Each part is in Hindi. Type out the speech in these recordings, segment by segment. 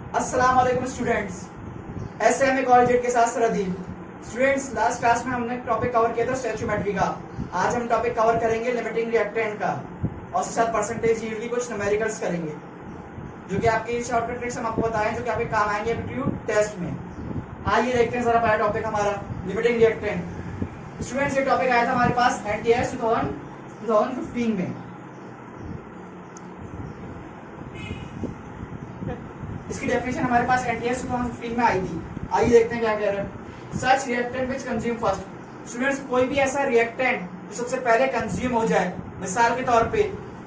अस्सलाम वालेकुम स्टूडेंट्स। एसएमए कॉलेज के साथ सरदील स्टूडेंट्स, लास्ट क्लास में हमने टॉपिक कवर किया था स्टोइचियोमेट्री का। आज हम टॉपिक कवर करेंगे लिमिटिंग रिएक्टेंट का और उसके साथ परसेंटेज यील्ड की कुछ न्यूमेरिकल्स करेंगे, जो कि आपकी शॉर्टकट ट्रिक्स हम आपको बताएं जो कि आपके काम आएंगे एप्टीट्यूड टेस्ट में। आइए देखते हैं जरा पहला टॉपिक हमारा लिमिटिंग रिएक्टेंट। स्टूडेंट्स, ये टॉपिक आया था हमारे पास एनटीएस 2015 में। इसकी डेफिनेशन हमारे पास एनटीएस 2015 में आई थी। आइए देखते हैं क्या कह रहे हैं। Such reactant which consume first. Students, कोई भी ऐसा रिएक्टेंट जो सबसे पहले कंज्यूम हो जाए, मिसाल के तौर पे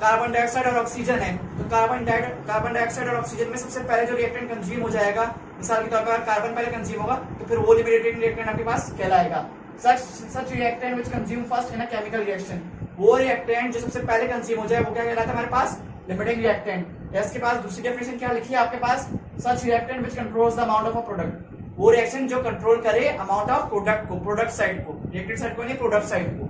कार्बन डाइऑक्साइड और ऑक्सीजन है, तो कार्बन डाइऑक्साइड और ऑक्सीजन में सबसे पहले जो रिएक्टेंट कंज्यूम हो जाएगा, मिसाल के तौर पर कार्बन पहले कंज्यूम होगा तो फिर वो लिमिटिंग रिएक्टेंट आपके पास कहलाएगा। Such reactant which consume first in a chemical reaction, वो रिएक्टेंट जो सबसे पहले कंज्यूम हो जाए वो क्या कहलाता है हमारे पास लिमिटिंग रिएक्टेंट। इसके पास दूसरी डेफिनेशन क्या लिखी है आपके पास, such reactant which controls the amount of a product, वो रिएक्शन जो कंट्रोल करे अमाउंट ऑफ प्रोडक्ट को, प्रोडक्ट साइड को, रिएक्टेंट साइड को नहीं, प्रोडक्ट साइड को।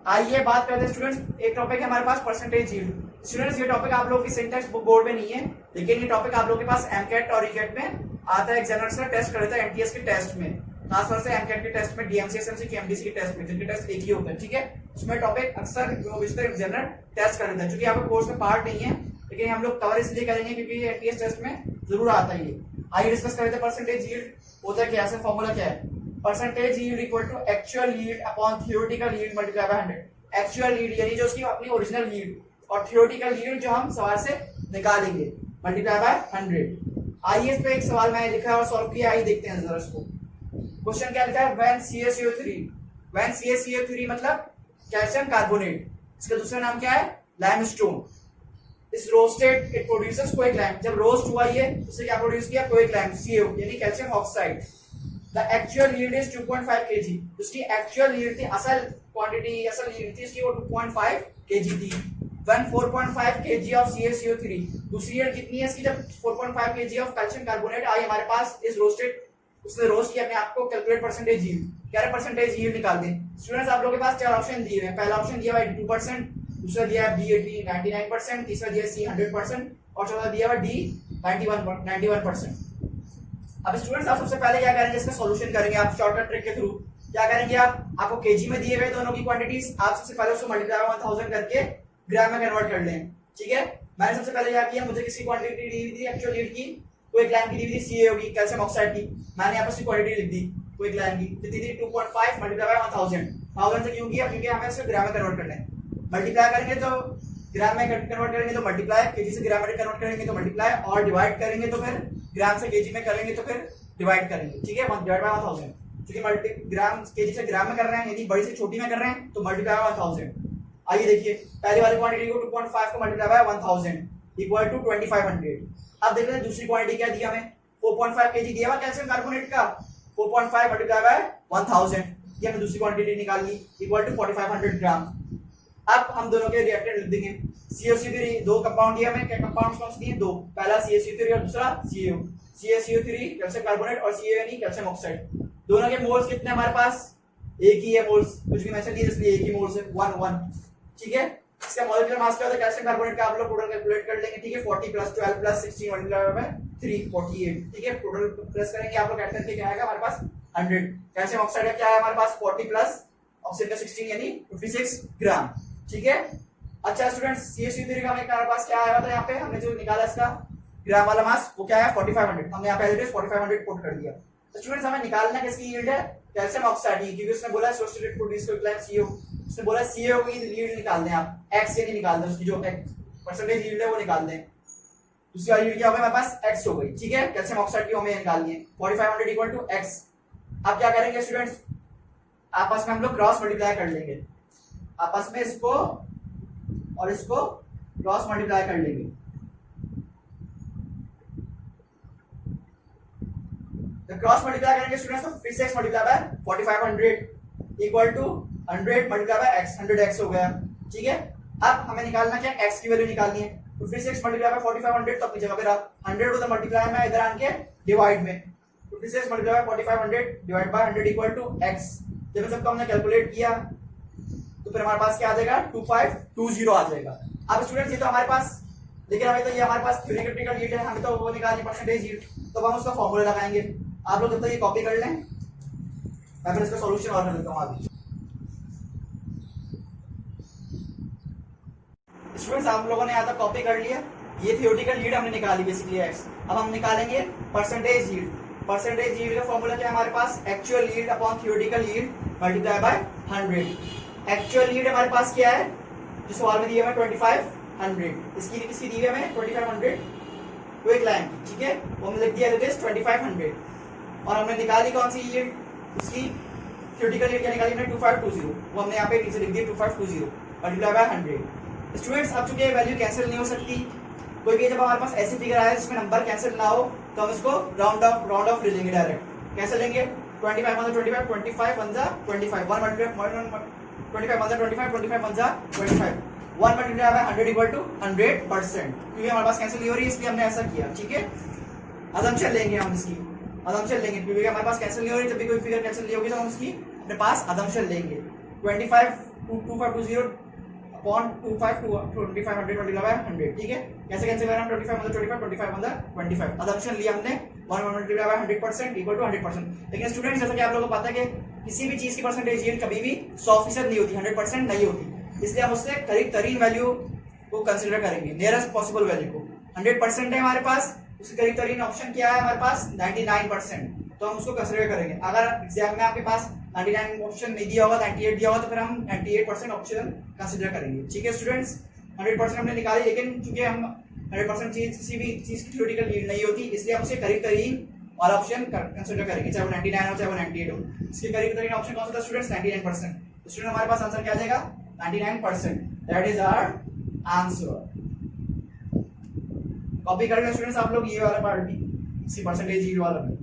आइए बात करते हैं स्टूडेंट्स, एक टॉपिक है हमारे पास परसेंटेज यील्ड। स्टूडेंट्स, ये टॉपिक आप लोगों की सिंटैक्स बुक बोर्ड में नहीं है, लेकिन ये टॉपिक आप लोगों के पास एमकेट और ईकेट में आता है। एग्जामिनर्स का टेस्ट कर देता है एनटीएस के टेस्ट में, खासतौर से एमकेट के टेस्ट में, डीएमसी एसएमसी के एमडीसी के टेस्ट में, जिनके टेस्ट एक ही होते हैं, ठीक है। उसमें टॉपिक अक्सर एग्जामिनर टेस्ट कर देता है, क्योंकि आपके कोर्स में पार्ट नहीं है, लेकिन हम लोग कवर इसलिए करेंगे क्योंकि एनटीएस टेस्ट में जरूर आता है ये। आइए डिस्कस करते हैं परसेंटेज यील्ड होता है क्या, ऐसा फॉर्मूला क्या है। Percentage yield equal to actual yield upon theoretical yield multiply by 100। Actual yield यानी जो उसकी अपनी ओरिजिनल यील्ड और थ्योरेटिकल यील्ड जो हम सवाल से निकालेंगे मल्टीप्लाई बाय 100। आइए इस पे एक सवाल मैंने लिखा है और सॉल्व किया, आइए देखते हैं जरा इसको। क्वेश्चन क्या लिखा है, व्हेन CaCO3 मतलब कैल्शियम कार्बोनेट, इसका दूसरा नाम क्या है लाइमस्टोन, इस रोस्टेड इट प्रोड्यूसेस क्विकलाइम, जब रोस्ट हुआ ये उससे क्या प्रोड्यूस किया क्विकलाइम CO यानी calcium oxide. The actual yield is 2.5 kg, उसकी एक्चुअल यील्ड थी, असल क्वांटिटी असल यील्ड थी उसकी वो 2.5 kg थी। When 4.5 kg of CaCO3, दूसरी यील्ड कितनी है इसकी, जब 4.5 kg ऑफ कैल्शियम कार्बोनेट आई हमारे पास इस रोस्टेड, उसने रोस्ट किया, अपने आपको कैलकुलेट परसेंटेज यील्ड, क्या है परसेंटेज यील्ड निकाल दें। स्टूडेंट्स, आप लोगों के पास चार ऑप्शन दिए हुए हैं। पहला ऑप्शन दिया हुआ है 2%, दूसरा दिया है B 99%, तीसरा दिया है C 100% और चौथा दिया हुआ D 91%। अब स्टूडेंट्स, आप सबसे पहले क्या करेंगे, इसका सॉल्यूशन करेंगे आप शॉर्टकट ट्रिक के थ्रू। क्या करेंगे आपको केजी में दिए हुए दोनों की क्वांटिटीज, आप सबसे पहले उसको मल्टीप्लाई बाय 1000 करके ग्राम में कन्वर्ट कर लें, ठीक है। मैंने सबसे पहले क्या किया, मुझे किसी क्वांटिटी दी हुई थी एक्चुअल यील्ड की, कोई ग्राम की दी हुई थी CA होगी कैल्शियम ऑक्साइड की, मैंने यहाँ पर उसकी क्वांटिटी लिख दी, कोई ग्राम की कितनी थी 2.5 मल्टीप्लाई बाय 1000 से क्यों किया, क्योंकि हमें इसको ग्राम में कन्वर्ट करना है। मल्टीप्लाई करेंगे तो ग्राम में कन्वर्ट करेंगे तो मल्टीप्लाई, केजी से ग्राम में कन्वर्ट करेंगे तो मल्टीप्लाई, और डिवाइड करेंगे तो फिर ग्राम से केजी में करेंगे तो फिर डिवाइड करेंगे, ठीक है। 1 डिवाइड बाय 1000, क्योंकि ग्राम केजी से ग्राम में कर रहे हैं, यदि बड़ी से छोटी में कर रहे हैं तो मल्टीप्लाई बाय 1000। आइए देखिए, पहले वाली क्वांटिटी को 2.5 को मल्टीप्लाई बाय 1000 इक्वल टू 2500। अब देख लें दूसरी क्वांटिटी क्या दिया हमें, 4.5 केजी दिया हुआ कैल्शियम कार्बोनेट का, 4.5 मल्टीप्लाई बाय 1000, ये हमें दूसरी क्वांटिटी निकाल ली इक्वल टू 4500 ग्राम। अब हम दोनों के रिएक्टेंट लिख देंगे। CaCO3 दो कंपाउंड दिए हमें, क्या कंपाउंड्स कौन से दिए, दो, पहला CaCO3 और दूसरा CO। CaCO3 कैल्शियम कार्बोनेट और CO यानी कैल्शियम ऑक्साइड। दोनों के मोल्स कितने हमारे पास, एक ही है मोल्स, कुछ भी मेंशन नहीं है इसलिए एक ही मोल्स है 1 ठीक है। इसका मॉलिक्यूलर मास क्या होता है कैल्शियम कार्बोनेट का, आप लोग टोटल कैलकुलेट कर लेंगे, ठीक है। 40 + 12 + 16 मल्टीप्लाई बाय 3 48, ठीक है। टोटल प्लस करेंगे आप लोग ऐड करके क्या आएगा हमारे पास 100। कैल्शियम ऑक्साइड का क्या है हमारे पास 40 प्लस ऑक्सीजन का 16 यानी 56 ग्राम, ठीक है। अच्छा स्टूडेंट्स, CaCO3 का हमारे पास क्या आया था, यहाँ पे हमने जो निकाला इसका ग्राम वाला मास वो क्या है 4500, हमने यहाँ पे 4500 पुट कर दिया। तो स्टूडेंट्स, हमें निकालना किसकी यील्ड है, कैल्शियम ऑक्साइड की, क्योंकि उसने बोला सोस्टेटेड प्रोड्यूस क्विकलाइम CO, उसने बोला CO की यील्ड निकाल दें आप, x से नहीं निकाल दें, उसकी जो परसेंटेज यील्ड है वो निकाल दें। दूसरी वाली यील्ड क्या हो गई हमारे पास x हो गई, ठीक है। कैल्शियम ऑक्साइड की हमें निकालनी है 4500 इक्वल टू x। अब क्या करेंगे स्टूडेंट्स, आपस में हम लोग क्रॉस मल्टीप्लाई कर लेंगे, आपस में इसको और इसको क्रॉस मल्टीप्लाई कर लेंगे। क्रॉस मल्टीप्लाई करेंगे स्टूडेंट्स तो फिर से x multiply by 4500 equal to 100 multiply by x, 100x हो गया, ठीक है। अब हमें निकालना क्या, x की वैल्यू निकालनी है, तो फिर से x मल्टीप्लाई बाय 4500 तो अपनी जगह पे रहा, 100 को तो मल्टीप्लाई में इधर आके डिवाइड में, तो फिर से x multiply by 4500 divide by 100 equal to x। जब सबको हमने कैलकुलेट किया तो फिर हमारे पास क्या आ जाएगा 2520 आ जाएगा। अब स्टूडेंट्स, ये तो हमारे पास लेकिन अभी तो ये हमारे पास थ्योरेटिकल हीट है, हमें तो वो निकालनी परसेंटेज हीट, तो हम उसका फॉर्मूला लगाएंगे। आप लोग जब तक ये कॉपी कर लें, मैं फिर इसका सॉल्यूशन और कर देता हूँ आगे। स्टूडेंट्स आप लोगों ने यहाँ तक कॉपी कर लिया, ये थ्योरेटिकल हीट हमने निकाली बेसिकली एक्स। अब हम निकालेंगे परसेंटेज हीट। परसेंटेज हीट का फॉर्मूला क्या है हमारे पास, actual heat upon theoretical heat multiply by 100। Actual heat हमारे पास क्या है, जो सवाल में दिया है 2500, इसकी किसकी दी है हमें 2500 क्विक लाइन, ठीक है, वो हमने लिख दिया 2500। और हमने निकाली कौन सी हीट, उसकी थ्योरेटिकल हीट क्या निकाली हमने 2520, वो हमने यहाँ पे नीचे लिख दिया 2520 मल्टीप्लाई बाय 100। स्टूडेंट्स अब चूंकि वैल्यू कैंसिल नहीं हो सकती, कोई भी जब हमारे पास ऐसी फिगर आए जिसमें नंबर कैंसिल ना हो, तो हम इसको राउंड ऑफ ले लेंगे डायरेक्ट। कैसे लेंगे, 25 1 25 25 1 जा 25 1 25 1 जा 25 25 1 जा 25 1 मल्टीप्लाई बाय 100 इक्वल टू 100%, क्योंकि हमारे पास कैंसिल नहीं हो रही है इसलिए हमने ऐसा किया, ठीक है। अजम्पशन लेंगे हम इसकी, अजम्पशन लेंगे क्योंकि हमारे पास कैंसिल नहीं हो रही, जब भी कोई फिगर कैंसिल नहीं होगी तो हम उसकी अपने पास अजम्पशन लेंगे। 25 अपॉन 2500 मल्टीप्लाई बाय 100, ठीक है। कैसे कैंसिल करना, 25 25 अजम्पशन लिया हमने 1 मल्टीप्लाई बाय 100% इक्वल टू 100%। लेकिन स्टूडेंट्स जैसा कि आप लोगों को पता है कि किसी भी चीज की परसेंटेज यील्ड कभी भी 100% नहीं होती, 100% नहीं होती, इसलिए हम उससे करीब तरीन वैल्यू को कंसीडर करेंगे, नियरेस्ट पॉसिबल वैल्यू को। 100% है हमारे पास, उसके करीब तरीन ऑप्शन क्या है हमारे पास 99%, तो हम उसको कंसीडर करेंगे। अगर एग्जाम में आपके पास 99 ऑप्शन नहीं दिया होगा, 98 दिया होगा, तो फिर हम 98% ऑप्शन कंसीडर करेंगे, ठीक है स्टूडेंट्स। 100% हमने निकाली, लेकिन चूंकि हम 100% चीज किसी भी चीज की थ्योरेटिकल हीट नहीं होती, इसलिए हम उसे करीब तरीन वाला ऑप्शन कंसीडर करेंगे, चाहे वो 99 हो चाहे वो 98 हो। इसके करीब तरीन ऑप्शन कौन सा था स्टूडेंट्स, 99%। तो स्टूडेंट हमारे पास आंसर क्या आ जाएगा 99%, that is our answer. Copy कर लें स्टूडेंट्स आप लोग ये वाला पार्ट भी, इसी परसेंटेज यील्ड वाला भी,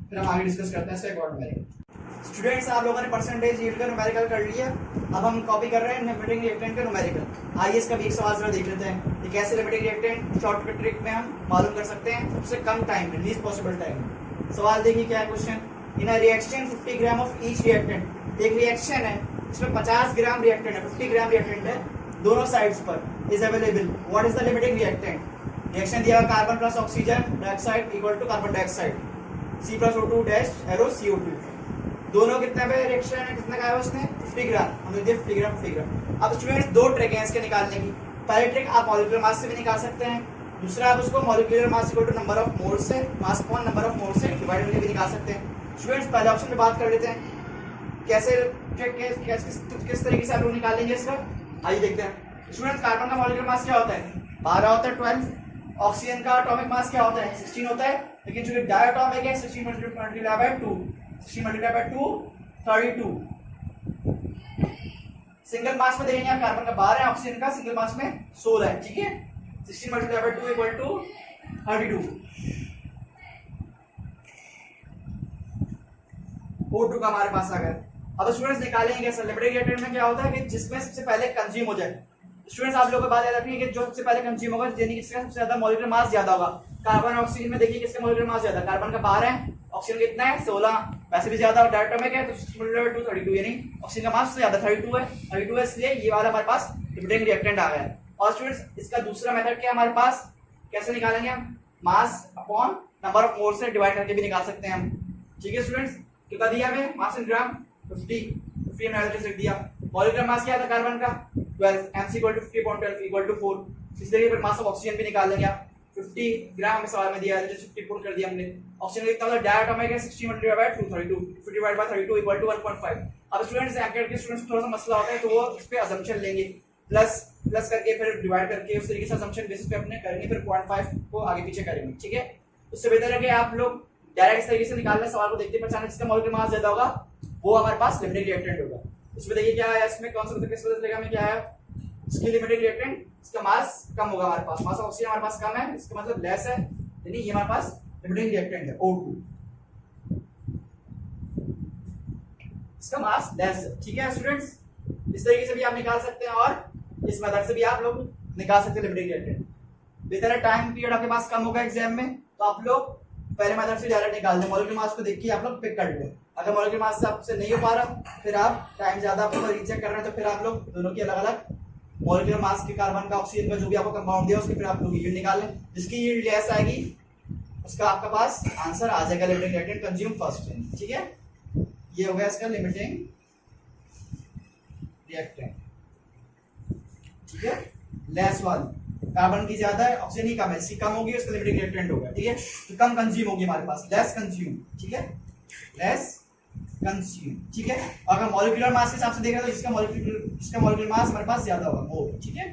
फिर हम आगे डिस्कस करते हैं इसका अकॉर्डिंग करेंगे। स्टूडेंट्स आप लोगों ने परसेंटेज यील्ड का न्यूमेरिकल कर लिया, अब हम कॉपी कर रहे हैं लिमिटिंग रिएक्टेंट का न्यूमेरिकल। आइए इसका भी एक सवाल जरा देख लेते हैं, ये कैसे लिमिटिंग रिएक्टेंट शॉर्टकट ट्रिक में हम मालूम कर सकते हैं सबसे कम टाइम में, लीस्ट पॉसिबल टाइम में। सवाल देखिए क्या है question, in a reaction 50 gram of each reactant, एक रिएक्शन है इसमें 50 ग्राम रिएक्टेंट है, 50 ग्राम रिएक्टेंट है दोनों साइड्स पर, is available, what is the limiting reactant. Reaction दिया carbon plus oxygen dioxide equal to carbon dioxide, C+O2 dash arrow CO2, दोनों कितने पे रिएक्शन है, कितना का है उसने 50 ग्राम, हम लिख दिए 50 ग्राम 50 ग्राम। अब स्टूडेंट्स दो ट्रिक हैं इसके निकालने की, पहली ट्रिक आप मॉलिक्यूलर मास से भी निकाल सकते हैं, दूसरा आप उसको molecular mass equal to number of moles से, mass upon number of moles से डिवाइड करके भी निकाल सकते हैं। स्टूडेंट्स पहले ऑप्शन पे बात कर लेते हैं, कैसे किस तरीके से आप लोग निकालेंगे इसका, आइए देखते हैं। स्टूडेंट्स कार्बन का मॉलिक्यूलर मास क्या होता है 12 होता है 12, ऑक्सीजन का एटॉमिक मास क्या होता है 16 होता है, लेकिन जो डायटोमिक है 16 multiply by 2, 16 multiply by 2 32। Single mass में देखेंगे आप कार्बन का 12 है, ऑक्सीजन का सिंगल मास में 16 है, ठीक है। 16 multiply by 2 equal to 32, O2 का हमारे पास आ गया। अब स्टूडेंट्स निकालेंगे कैसे, लिमिटिंग रिएक्टेंट में क्या होता है कि जिसमें सबसे पहले कंज्यूम हो जाए। स्टूडेंट्स आप लोगों को बात याद रखनी है कि जो सबसे पहले कंज्यूम होगा, यानी किसका सबसे ज्यादा मॉलिक्यूलर मास ज्यादा होगा। कार्बन और ऑक्सीजन में देखिए किसका मॉलिक्यूलर मास ज्यादा, कार्बन का 12 है, ऑक्सीजन कितना है 16, वैसे भी ज्यादा डायटोमिक है तो 2 32, यानी ऑक्सीजन का मास ज्यादा 32 है, इसलिए ये वाला हमारे पास लिमिटिंग रिएक्टेंट आ गया है। और स्टूडेंट्स इसका दूसरा मेथड क्या है हमारे पास, कैसे निकालेंगे हम, मास अपॉन नंबर ऑफ मोल्स से डिवाइड करके भी निकाल सकते हैं हम, ठीक है स्टूडेंट्स। कितना दिया हमें मास इन ग्राम 50 हमने लिख दिया। मॉलिक्यूलर मास क्या था कार्बन का 12, mc = 50.12 = 4, इसलिए फिर मास ऑफ ऑक्सीजन भी निकाल लेंगे आप, 50 ग्राम हमें सवाल में दिया है, जो 50 पुट कर दिया हमने। ऑक्सीजन कितना होता है डायटोमिक है 60 multiply by 2 32, 50 divide by 32 equal to 1.5। अब स्टूडेंट्स एमकेट के स्टूडेंट्स थोड़ा सा मसला होता है तो वो इस पे असम्पशन लेंगे, प्लस करके फिर डिवाइड करके उस तरीके से असम्पशन बेसिस पे अपने करेंगे, फिर 0.5 को आगे पीछे करेंगे, ठीक है। उससे बेहतर है कि आप लोग डायरेक्ट इस तरीके से निकाल लें, सवाल को देखते पहचाने जिसका मॉलिक्यूलर मास ज्यादा होगा वो हमारे पास लिमिटिंग रिएक्टेंट होगा। इसमें देखिए क्या है, इसमें कौन सा किस वजह से लेगा, में क्या है इसकी लिमिटिंग रिएक्टेंट, इसका मास कम होगा हमारे पास, मास ऑफ ऑक्सीजन हमारे पास कम है, इसका मतलब लेस है, यानी ये हमारे पास लिमिटिंग रिएक्टेंट है O2, इसका मास लेस है, ठीक है स्टूडेंट्स। इस तरीके से भी आप निकाल सकते हैं और इस मेथड से भी आप लोग निकाल सकते हैं लिमिटिंग रिएक्टेंट। बेहतर है टाइम पीरियड आपके पास कम होगा एग्जाम में, तो आप लोग पहले मेथड से डायरेक्ट निकाल दें, मॉलिक्यूलर मास को देखिए आप लोग पिक कर लें। अगर मॉलिक्यूलर मास से आपसे नहीं हो पा रहा, फिर आप टाइम ज्यादा आपको रीचेक कर रहे हैं तो फिर आप लोग दोनों की अलग अलग मॉलिक्यूलर मास के कार्बन का ऑक्सीजन का जो भी आपको कंपाउंड दिया उसके फिर आप लोग यील्ड निकाल लें, जिसकी यील्ड लेस आएगी उसका आपका पास आंसर आ जाएगा लिमिटिंग रिएक्टेंट कंज्यूम फर्स्ट। ठीक है, ये हो गया इसका लिमिटिंग रिएक्टेंट। ठीक है, लेस वन कार्बन की ज्यादा है ऑक्सीजन ही कम है, सी कम होगी उसका लिमिटिंग रिएक्टेंट होगा। ठीक है, तो कम कंज्यूम होगी हमारे पास, लेस कंज्यूम। ठीक है, लेस कंज्यूम। ठीक है, अगर मॉलिक्यूलर मास के हिसाब से देख रहे हैं तो इसका मॉलिक्यूलर मास हमारे पास ज्यादा होगा, मोर। ठीक है,